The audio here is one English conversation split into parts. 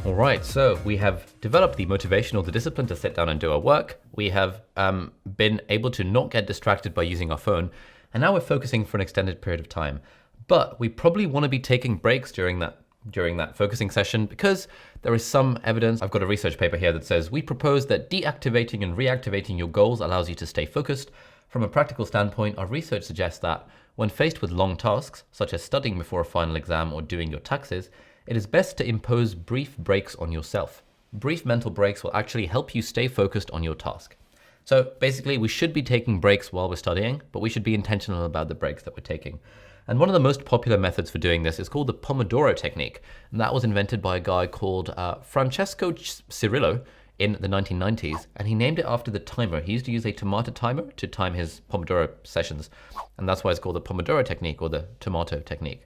All right, so we have developed the motivation or the discipline to sit down and do our work. We have been able to not get distracted by using our phone, and now we're focusing for an extended period of time. But we probably want to be taking breaks during that focusing session because there is some evidence. I've got a research paper here that says we propose that deactivating and reactivating your goals allows you to stay focused. From a practical standpoint, our research suggests that when faced with long tasks, such as studying before a final exam or doing your taxes, it is best to impose brief breaks on yourself. Brief mental breaks will actually help you stay focused on your task. So basically, we should be taking breaks while we're studying, but we should be intentional about the breaks that we're taking. And one of the most popular methods for doing this is called the Pomodoro technique. And that was invented by a guy called Francesco Cirillo in the 1990s. And he named it after the timer. He used to use a tomato timer to time his Pomodoro sessions. And that's why it's called the Pomodoro technique or the tomato technique.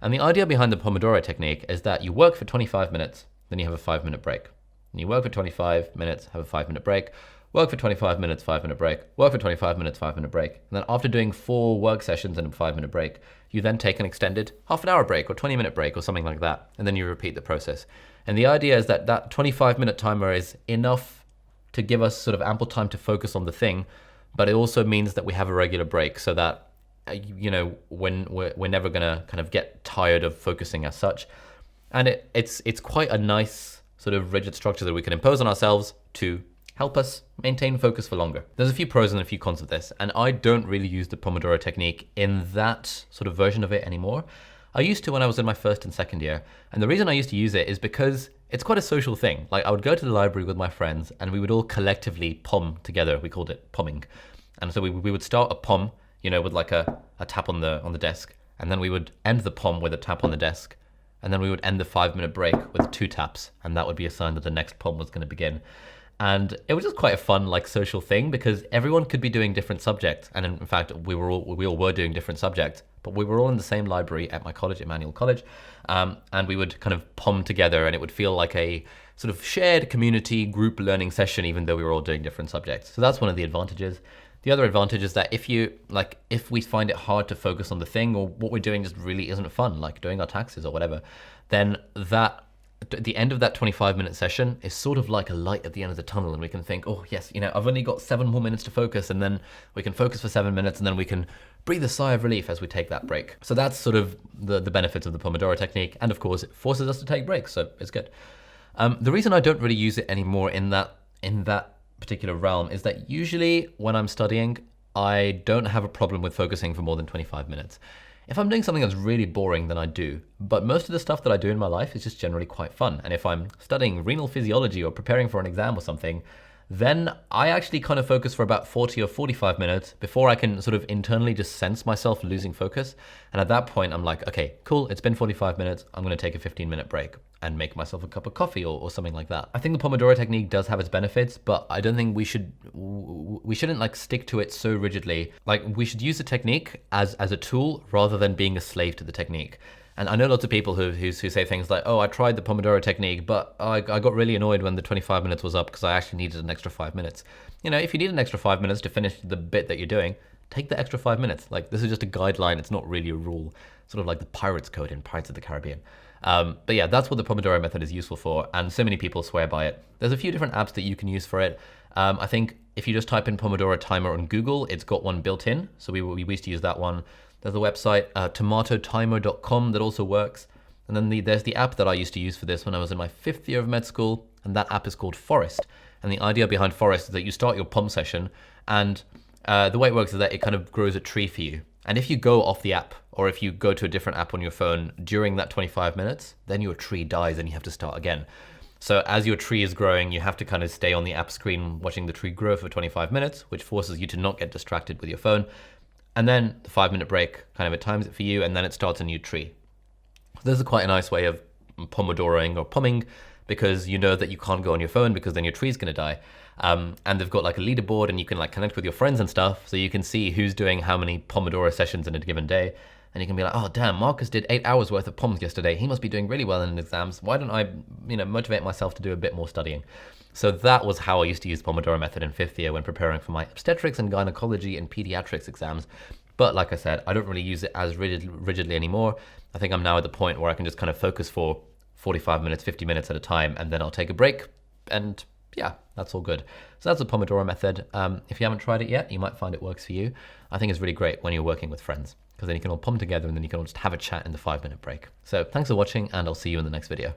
And the idea behind the Pomodoro technique is that you work for 25 minutes, then you have a 5-minute break. And you work for 25 minutes, have a 5-minute break, work for 25 minutes, 5-minute break, work for 25 minutes, 5-minute break. And then after doing 4 work sessions and a 5-minute break, you then take an extended half-an-hour break or 20-minute break or something like that. And then you repeat the process. And the idea is that that 25-minute timer is enough to give us sort of ample time to focus on the thing, but it also means that we have a regular break so that when we're never gonna kind of get tired of focusing as such. And it's quite a nice sort of rigid structure that we can impose on ourselves to help us maintain focus for longer. There's a few pros and a few cons of this, and I don't really use the Pomodoro technique in that sort of version of it anymore. I used to when I was in my first and second year, and the reason I used to use it is because it's quite a social thing. Like I would go to the library with my friends and we would all collectively pom together. We called it pomming. And so we would start a pom, with like a tap on the desk, and then we would end the pom with a tap on the desk, and then we would end the 5-minute break with 2 taps, and that would be a sign that the next pom was going to begin. And it was just quite a fun social thing because everyone could be doing different subjects, and in fact we all were doing different subjects, but we were all in the same library at my college, Emmanuel College, and we would kind of pom together, and it would feel like a sort of shared community group learning session, even though we were all doing different subjects. So that's one of the advantages. The other advantage is that if we find it hard to focus on the thing, or what we're doing just really isn't fun, like doing our taxes or whatever, then the end of that 25-minute session is sort of like a light at the end of the tunnel, and we can think, oh yes, I've only got 7 more minutes to focus, and then we can focus for 7 minutes, and then we can breathe a sigh of relief as we take that break. So that's sort of the benefits of the Pomodoro technique, and of course it forces us to take breaks, so it's good. The reason I don't really use it anymore in that particular realm is that usually when I'm studying, I don't have a problem with focusing for more than 25 minutes. If I'm doing something that's really boring, then I do. But most of the stuff that I do in my life is just generally quite fun. And if I'm studying renal physiology or preparing for an exam or something, then I actually kind of focus for about 40 or 45 minutes before I can sort of internally just sense myself losing focus. And at that point, I'm like, okay, cool, it's been 45 minutes. I'm going to take a 15-minute break and make myself a cup of coffee or something like that. I think the Pomodoro technique does have its benefits, but I don't think we shouldn't stick to it so rigidly. We should use the technique as a tool rather than being a slave to the technique. And I know lots of people who say things like, oh, I tried the Pomodoro technique, but I got really annoyed when the 25 minutes was up because I actually needed an extra 5 minutes. If you need an extra 5 minutes to finish the bit that you're doing, take the extra 5 minutes. This is just a guideline. It's not really a rule. Sort of like the Pirates Code in Pirates of the Caribbean. But yeah, that's what the Pomodoro method is useful for, and so many people swear by it. There's a few different apps that you can use for it. I think if you just type in Pomodoro timer on Google, it's got one built in. So we used to use that one. There's a website, tomatotimer.com, that also works. And then there's the app that I used to use for this when I was in my 5th year of med school, and that app is called Forest. And the idea behind Forest is that you start your pom session, and the way it works is that it kind of grows a tree for you. And if you go off the app, or if you go to a different app on your phone during that 25 minutes, then your tree dies and you have to start again. So as your tree is growing, you have to kind of stay on the app screen watching the tree grow for 25 minutes, which forces you to not get distracted with your phone. And then the 5-minute break kind of it times it for you, and then it starts a new tree. So this is quite a nice way of pomodoroing or pomming, because you know that you can't go on your phone because then your tree's going to die. And they've got a leaderboard, and you can connect with your friends and stuff, so you can see who's doing how many Pomodoro sessions in a given day. And you can be like, oh damn, Marcus did 8 hours worth of POMs yesterday. He must be doing really well in exams. Why don't I, motivate myself to do a bit more studying? So that was how I used to use the Pomodoro method in 5th year when preparing for my obstetrics and gynecology and pediatrics exams. But like I said, I don't really use it as rigidly anymore. I think I'm now at the point where I can just kind of focus for 45 minutes, 50 minutes at a time, and then I'll take a break, and yeah, that's all good. So that's the Pomodoro method. If you haven't tried it yet, you might find it works for you. I think it's really great when you're working with friends, because then you can all pom together and then you can all just have a chat in the 5-minute break. So thanks for watching, and I'll see you in the next video.